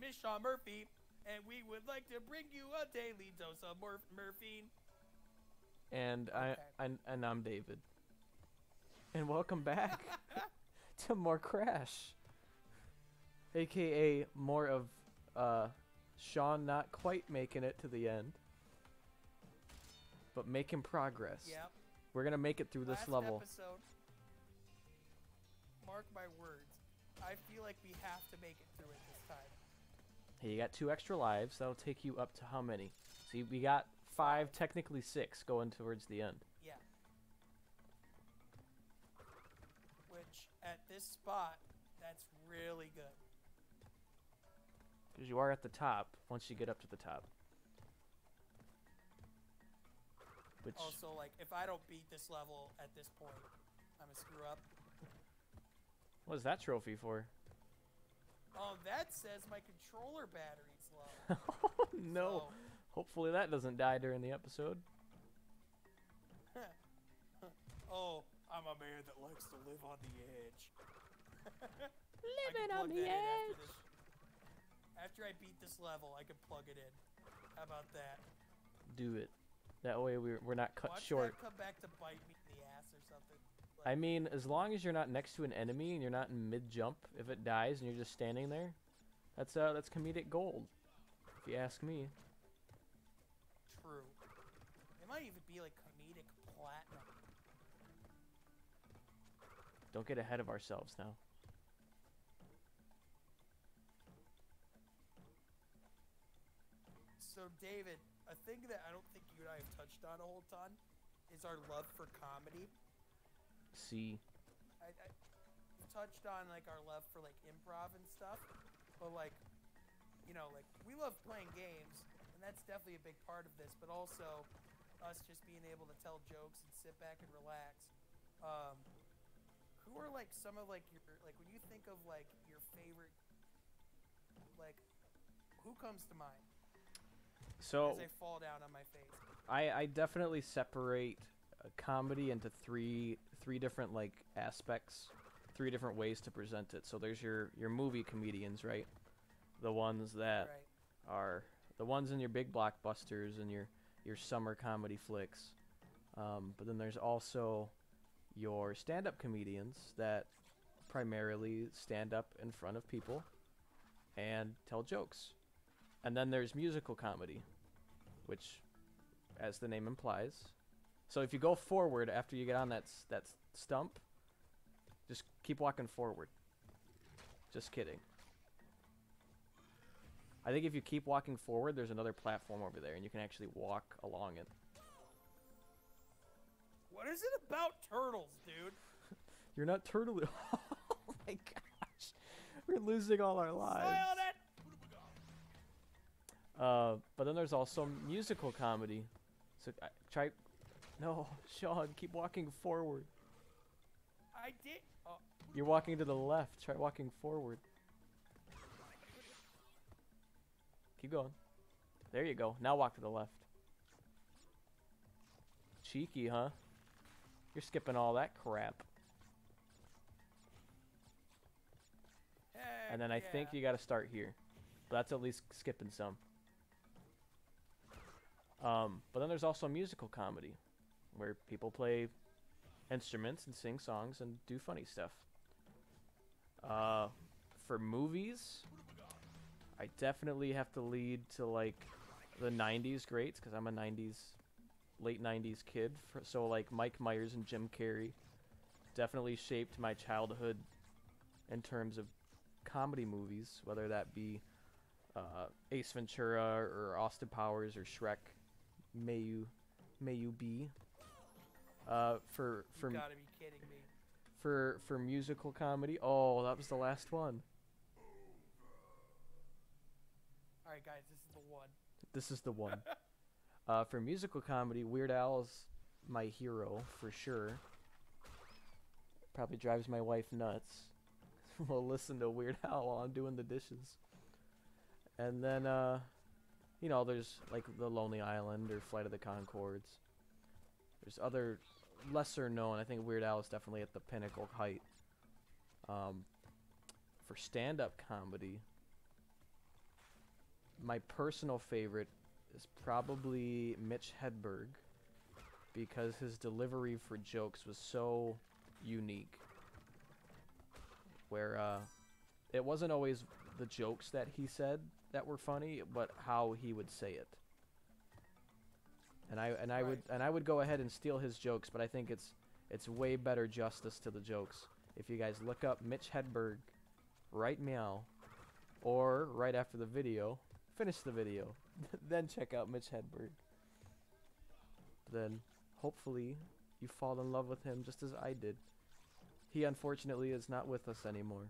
name is Sean Murphy, and we would like to bring you a daily dose of morphine. And Okay. I'm David. And welcome back to more Crash, aka more of Sean not quite making it to the end, but making progress. Yep. We're gonna make it through this level. Episode. Mark my words. I feel like we have to make it through it this time. Hey, you got 2 extra lives. That'll take you up to how many? See, we got 5, technically 6, going towards the end. Yeah. Which, at this spot, that's really good. Because you are at the top once you get up to the top. Which also, like, if I don't beat this level at this point, I'm gonna screw up. What is that trophy for? Oh, that says my controller battery's low. Oh, no. So, hopefully that doesn't die during the episode. oh, I'm a man that likes to live on the edge. Living on the edge. After I beat this level, I can plug it in. How about that? Do it. That way we're not cut Watch short. That come back to bite me in the ass or something. Like, I mean, as long as you're not next to an enemy and you're not in mid-jump, if it dies and you're just standing there, that's comedic gold, if you ask me. True. It might even be like comedic platinum. Don't get ahead of ourselves now. So, David, a thing that I don't think you and I have touched on a whole ton is our love for comedy. See. I touched on, like, our love for, like, improv and stuff. But, like, you know, like, we love playing games, and that's definitely a big part of this. But also, us just being able to tell jokes and sit back and relax. Who are, like, some of, like, your, like, when you think of, like, your favorite, like, who comes to mind? So as I fall down on my face. I definitely separate comedy into three different like aspects, 3 different ways to present it. So there's your movie comedians, right? The ones that are the ones in your big blockbusters and your summer comedy flicks. But then there's also your stand-up comedians that primarily stand up in front of people and tell jokes. And then there's musical comedy, which, as the name implies. So if you go forward after you get on that stump, just keep walking forward. Just kidding. I think if you keep walking forward, there's another platform over there, and you can actually walk along it. What is it about turtles, dude? You're not turtling. Oh my gosh. We're losing all our lives. But then there's also musical comedy. So try... No, Sean, keep walking forward. I did... Oh. You're walking to the left. Try walking forward. Keep going. There you go. Now walk to the left. Cheeky, huh? You're skipping all that crap. And then I think you gotta start here. But that's at least skipping some. But then there's also musical comedy, where people play instruments and sing songs and do funny stuff. For movies, I definitely have to lead to like the 90s greats, because I'm a late 90s kid. So like Mike Myers and Jim Carrey definitely shaped my childhood in terms of comedy movies, whether that be Ace Ventura or Austin Powers or Shrek. May you be. You gotta be kidding me. For musical comedy, oh, that was the last one. All right, guys, this is the one. This is the one. For musical comedy, Weird Al's my hero for sure. Probably drives my wife nuts. We'll listen to Weird Al while I'm doing the dishes. And then, you know, there's like The Lonely Island or Flight of the Conchords. There's other lesser known. I think Weird Al is definitely at the pinnacle height. For stand-up comedy, my personal favorite is probably Mitch Hedberg because his delivery for jokes was so unique. Where it wasn't always the jokes that he said that were funny, but how he would say it. And I would go ahead and steal his jokes, but I think it's way better justice to the jokes if you guys look up Mitch Hedberg, right meow, or right after the video, finish the video, then check out Mitch Hedberg. Then hopefully you fall in love with him just as I did. He unfortunately is not with us anymore.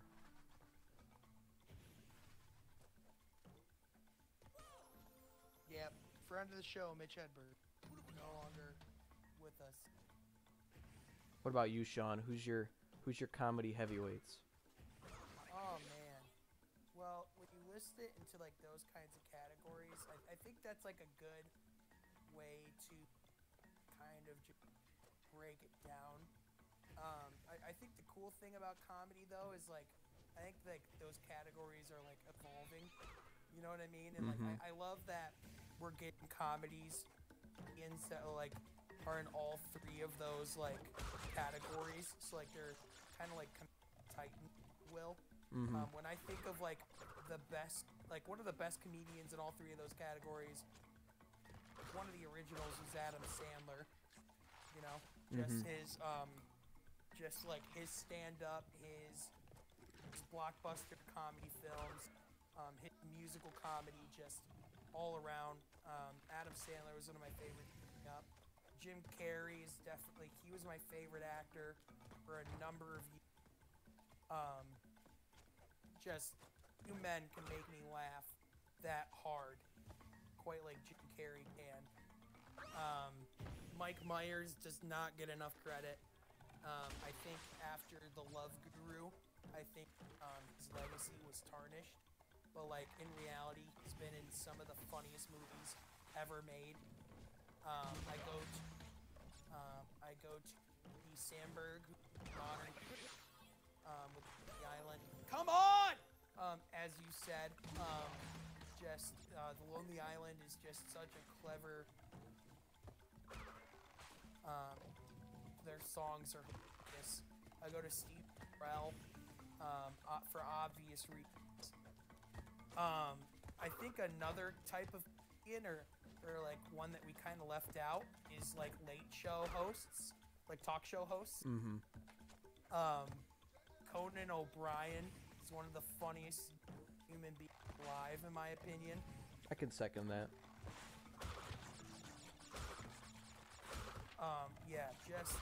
Yep, friend of the show, Mitch Hedberg, no longer with us. What about you, Sean? Who's your comedy heavyweights? Oh man. Well, when you list it into like those kinds of categories, I think that's like a good way to kind of break it down. I think the cool thing about comedy though is like I think like those categories are like evolving. You know what I mean? And like I love that we're getting comedies that like are in all three of those like categories. So like they're kind of like Titan will. When I think of like the best, like one of the best comedians in all three of those categories, one of the originals is Adam Sandler. You know, just his just like his stand-up, his blockbuster comedy films, his musical comedy, just all around. Adam Sandler was one of my favorites. Jim Carrey is definitely, he was my favorite actor for a number of years. Just few men can make me laugh that hard, quite like Jim Carrey can. Mike Myers does not get enough credit. I think after The Love Guru, I think his legacy was tarnished. But like in reality, he's been in some of the funniest movies ever made. I go to the Sandberg modern with the island. Come on! As you said, just the Lonely Island is just such a clever. Their songs are hilarious. I go to Steve Carell for obvious reasons. I think another type of or like one that we kind of left out is like late show hosts, like talk show hosts. Conan O'Brien is one of the funniest human beings alive, in my opinion. I can second that. Yeah, just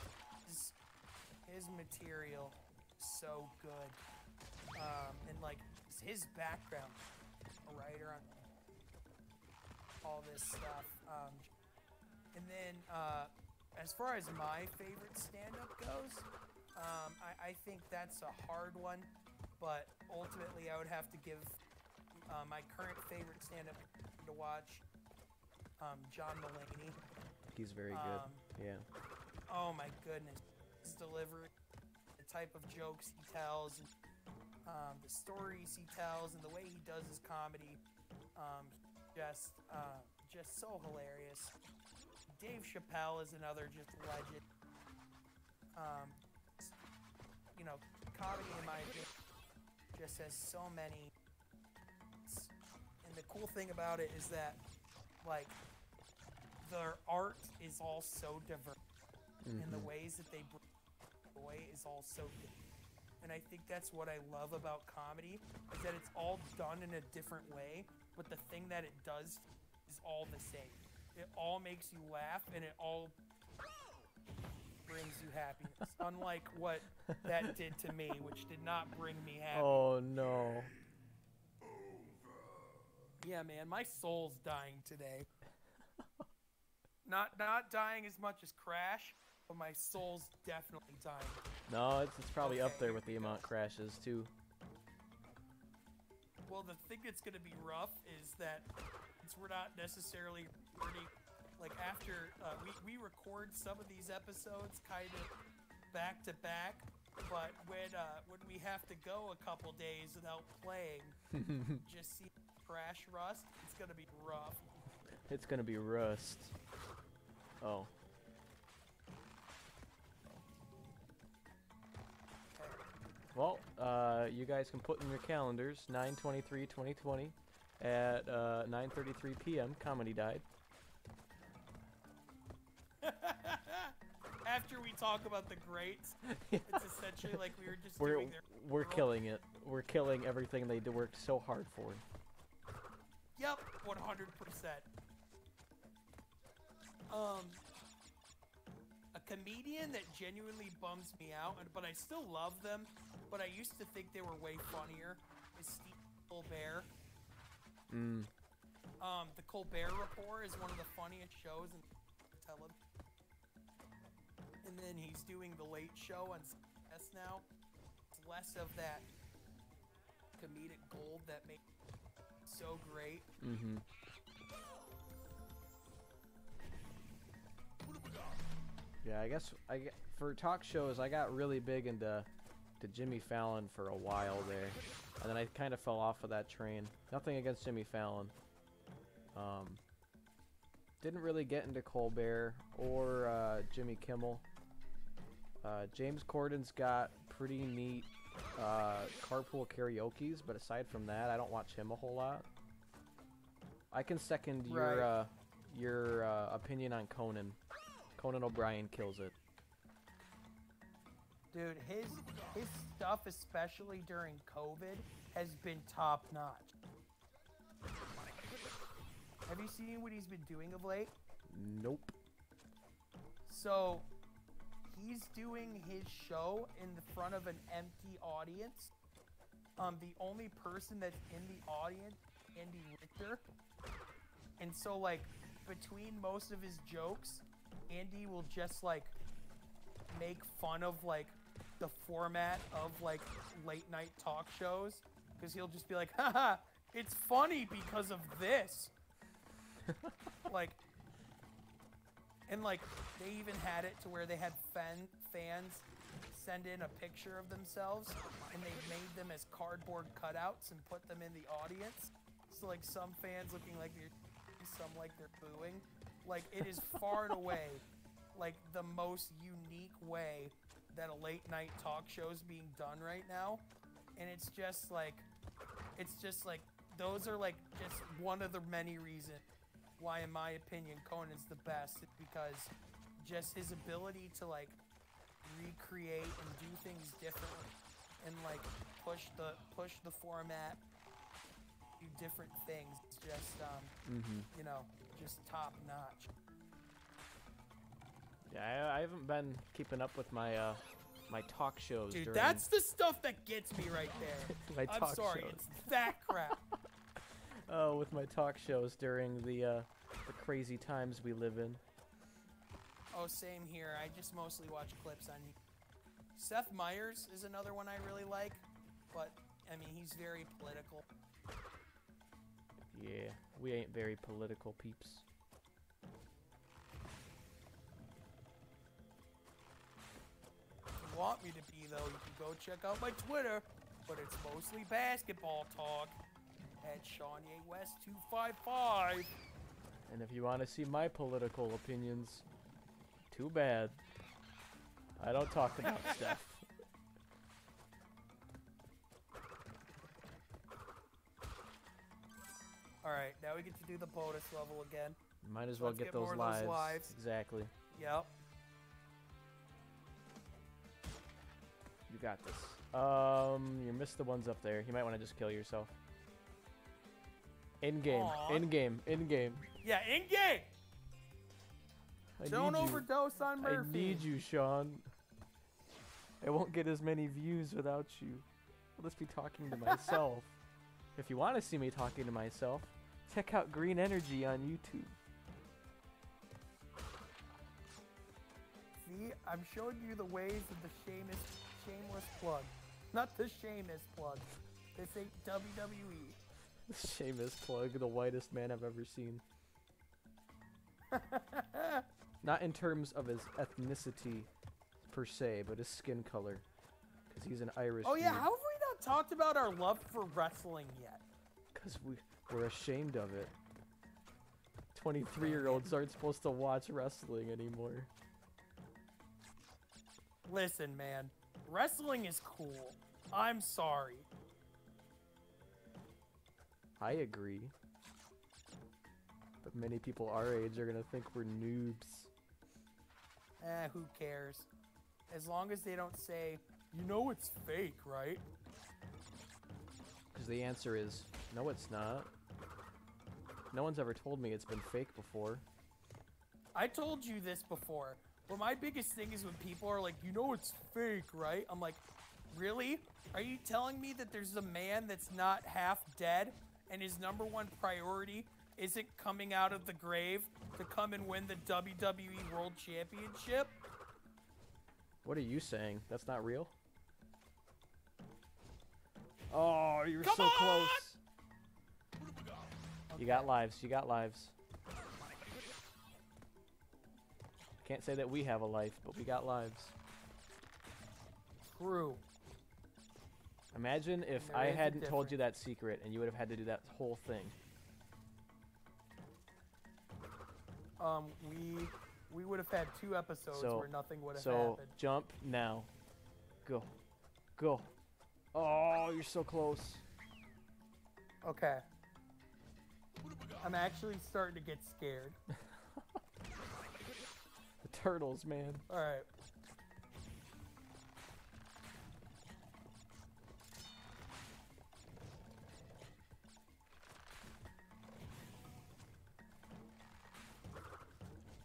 his material is so good. And like his background, a writer on all this stuff. And then as far as my favorite stand-up goes, I think that's a hard one, but ultimately I would have to give my current favorite stand-up to watch, John Mulaney. He's very good. Yeah. Oh my goodness, his delivery, the type of jokes he tells, the stories he tells, and the way he does his comedy, just so hilarious. Dave Chappelle is another just legend. You know, comedy in my opinion just has so many. And the cool thing about it is that, like, their art is all so diverse, and the ways that they bring joy is all so different. And I think that's what I love about comedy, is that it's all done in a different way, but the thing that it does is all the same. It all makes you laugh, and it all brings you happiness. Unlike what that did to me, which did not bring me happiness. Oh no. Yeah, man, my soul's dying today. Not dying as much as Crash, but my soul's definitely dying. No, it's probably up there with the amount crashes too. Well, the thing that's gonna be rough is that since we're not necessarily recording, like after we record some of these episodes kind of back to back, but when we have to go a couple days without playing, just see crash rust, it's gonna be rough. It's gonna be rust. Oh. Well, you guys can put in your calendars 9/23/2020 at 9:33 p.m. Comedy died. After we talk about the greats, it's essentially like we were just doing their We're killing it. We're killing everything they worked so hard for. Yep, 100%. A comedian that genuinely bums me out, but I still love them, but I used to think they were way funnier, is Steve Colbert. The Colbert Report is one of the funniest shows in television. And then he's doing The Late Show on CBS now. It's less of that comedic gold that made it so great. Yeah, I guess for talk shows, I got really big into Jimmy Fallon for a while there, and then I kind of fell off of that train. Nothing against Jimmy Fallon. Didn't really get into Colbert or Jimmy Kimmel. James Corden's got pretty neat carpool karaoke's, but aside from that, I don't watch him a whole lot. I can second your opinion on Conan. Conan O'Brien kills it. Dude, his stuff, especially during COVID, has been top notch. Have you seen what he's been doing of late? Nope. So, he's doing his show in the front of an empty audience. The only person that's in the audience, Andy Richter. And so, like, between most of his jokes, Andy will just, like, make fun of, like, the format of, like, late night talk shows. Because he'll just be like, haha, it's funny because of this. Like, and, like, they even had it to where they had fans send in a picture of themselves, and they made them as cardboard cutouts and put them in the audience. So, like, some fans looking like they're, some like they're booing. Like, it is far and away, like, the most unique way that a late night talk show is being done right now. And it's just like, those are, like, just one of the many reasons why, in my opinion, Conan's the best. It's because just his ability to, like, recreate and do things differently and, like, push the format, do different things. It's just, you know, just top notch. Yeah, I haven't been keeping up with my my talk shows. Dude, that's the stuff that gets me right there. I'm sorry, shows. It's that crap. Oh, with my talk shows during the crazy times we live in. Oh, same here. I just mostly watch clips on YouTube. Seth Meyers is another one I really like, but, I mean, he's very political. Yeah, we ain't very political peeps. If you want me to be, though, you can go check out my Twitter, but it's mostly basketball talk at Shawnee West 255. And if you want to see my political opinions, too bad. I don't talk about stuff. Alright, now we get to do the bonus level again. Might as well get those lives. Exactly. Yep. You got this. You missed the ones up there. You might want to just kill yourself. In game. Aww. In game. In game. Yeah, in game. Don't overdose on Murphy. I need you, Sean. I won't get as many views without you. I'll just be talking to myself. If you want to see me talking to myself, check out Green Energy on YouTube. See, I'm showing you the ways of the shameless plug. Not the Sheamus plug. This ain't WWE. Sheamus plug, the whitest man I've ever seen. Not in terms of his ethnicity per se, but his skin color. Because he's an Irish Oh yeah, dude. how have we not talked about our love for wrestling yet? Because We're ashamed of it. 23-year-olds aren't supposed to watch wrestling anymore. Listen, man. Wrestling is cool. I'm sorry. I agree. But many people our age are gonna think we're noobs. Who cares? As long as they don't say, you know it's fake, right? Because the answer is, no it's not. No one's ever told me it's been fake before. I told you this before. But my biggest thing is when people are like, you know it's fake, right? I'm like, really? Are you telling me that there's a man that's not half dead and his #1 priority isn't coming out of the grave to come and win the WWE World Championship? What are you saying? That's not real? Oh, you're Come so on! close. Okay. You got lives. You got lives. Can't say that we have a life, but we got lives. True. Imagine if There I is a hadn't told you difference. that secret and you would have had to do that whole thing. We would have had 2 episodes So- where nothing would have So happened. jump now. Go. Go. Oh, you're so close. Okay. I'm actually starting to get scared. The turtles, man. Alright.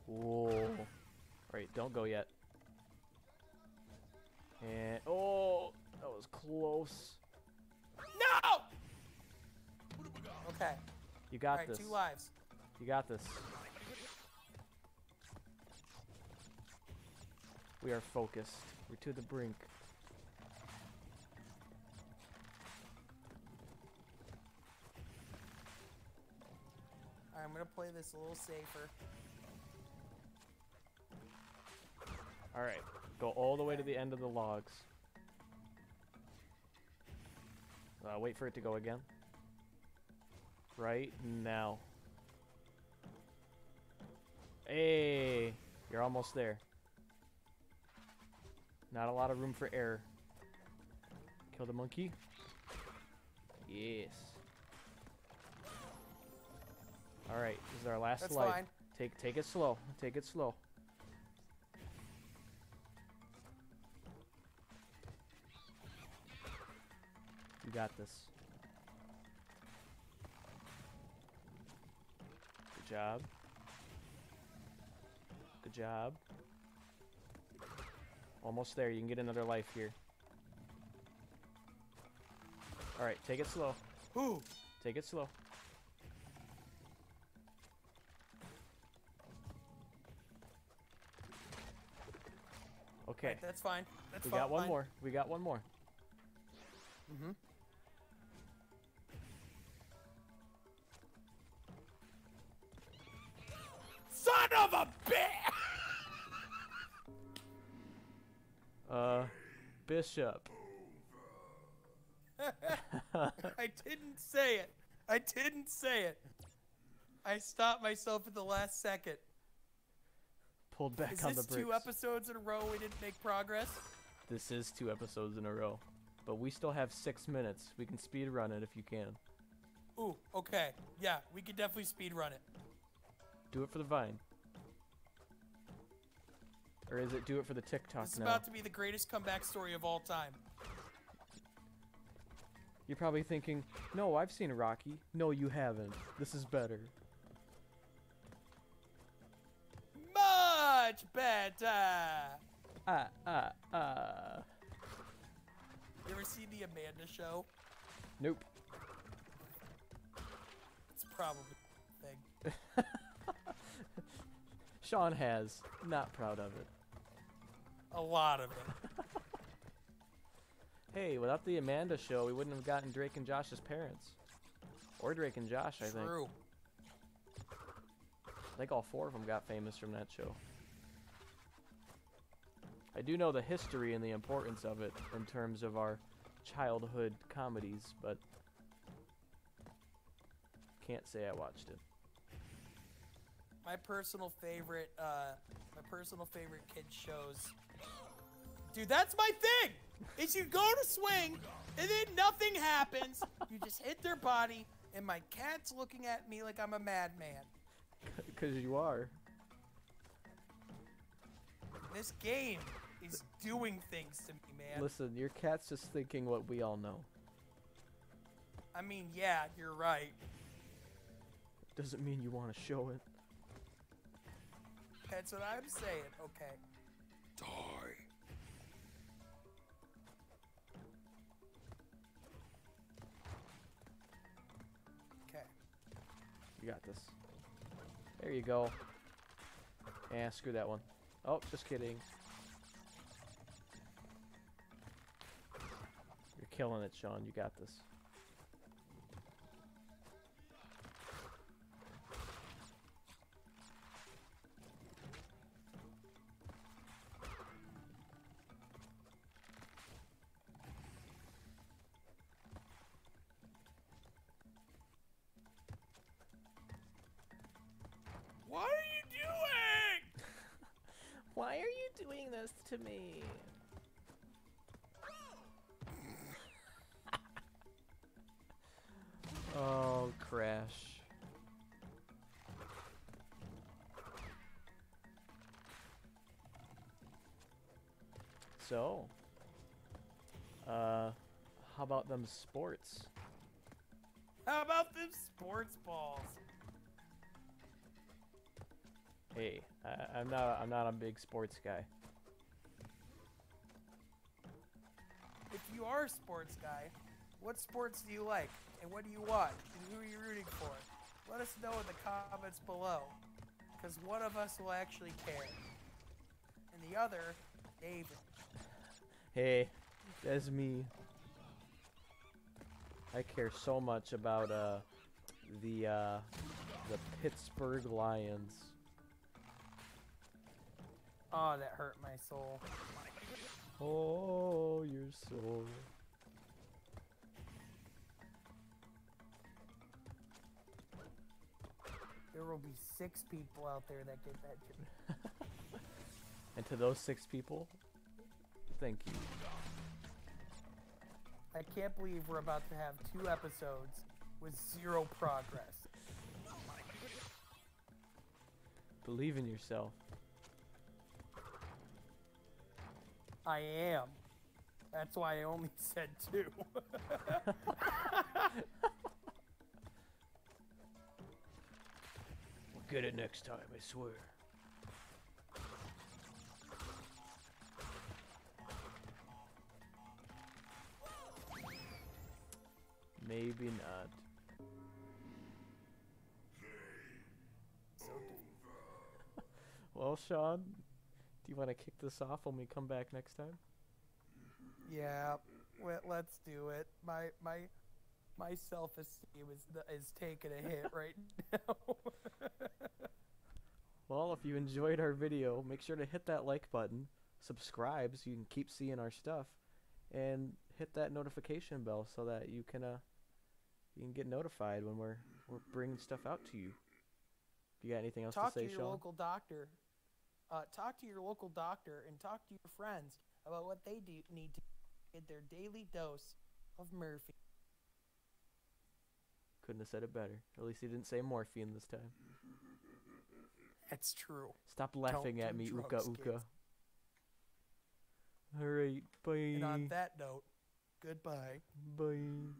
Whoa. Alright, don't go yet. And oh, that was close. No! Okay. You got Alright, this. 2 lives. You got this. We are focused. We're to the brink. Alright, I'm gonna play this a little safer. Alright, go all the way to the end of the logs. Wait for it to go again. Right now. Hey, you're almost there. Not a lot of room for error. Kill the monkey. Yes. Alright, this is our last That's life. fine. Take it slow. Take it slow. You got this. Good job. Good job. Almost there. You can get another life here. Alright, take it slow. Ooh. Take it slow. Okay. Right, that's fine. That's We fine. got one more. We got one more. Mm-hmm. Son of a bitch! Bishop. I didn't say it. I didn't say it. I stopped myself at the last second. Pulled back Is on the this brakes. 2 episodes in a row we didn't make progress? This is 2 episodes in a row. But we still have 6 minutes. We can speed run it if you can. Ooh, okay. Yeah, we could definitely speed run it. Do it for the Vine. Or is it do it for the TikTok This is now? about to be the greatest comeback story of all time. You're probably thinking, no, I've seen Rocky. No, you haven't. This is better. Much better! You ever see the Amanda Show? Nope. It's probably a thing. Sean has. Not proud of it. A lot of it. Hey, without the Amanda Show, we wouldn't have gotten Drake and Josh's parents. Or Drake and Josh, I think. True. I think all 4 of them got famous from that show. I do know the history and the importance of it in terms of our childhood comedies, but Can't say I watched it. My personal favorite kids shows. Dude, that's my thing. Is you go to swing and then nothing happens. You just hit their body, and my cat's looking at me like I'm a madman. Because you are. This game is doing things to me, man. Listen, your cat's just thinking what we all know. I mean, yeah, you're right. Doesn't mean you want to show it. That's what I'm saying. Okay. Die. Okay. You got this. There you go. Yeah, screw that one. Oh, just kidding. You're killing it, Sean. You got this. What are you doing? Why are you doing this to me? Oh, crash. So, how about them sports? How about them sports balls? Hey, I'm not a big sports guy. If you are a sports guy, what sports do you like? And what do you watch? And who are you rooting for? Let us know in the comments below. Because one of us will actually care. And the other, David. Hey, that's me. I care so much about the Pittsburgh Lions. Oh, that hurt my soul. Oh, your soul. There will be 6 people out there that get that joke. And to those 6 people, thank you. I can't believe we're about to have 2 episodes with 0 progress. Believe in yourself. I am. That's why I only said 2. We'll get it next time, I swear. Maybe not. Well, Sean, do you want to kick this off when we come back next time? Yeah, let's do it. My self-esteem is taking a hit right now. Well, if you enjoyed our video, make sure to hit that like button, subscribe so you can keep seeing our stuff, and hit that notification bell so that you can get notified when we're bringing stuff out to you. You got anything else to say, Sean? Talk to your local doctor. Talk to your local doctor and talk to your friends about what they need to get their daily dose of Murphy. Couldn't have said it better. At least he didn't say morphine this time. That's true. Stop laughing Don't at do me, drugs, Uka Uka. kids. Alright, bye. And on that note, goodbye. Bye.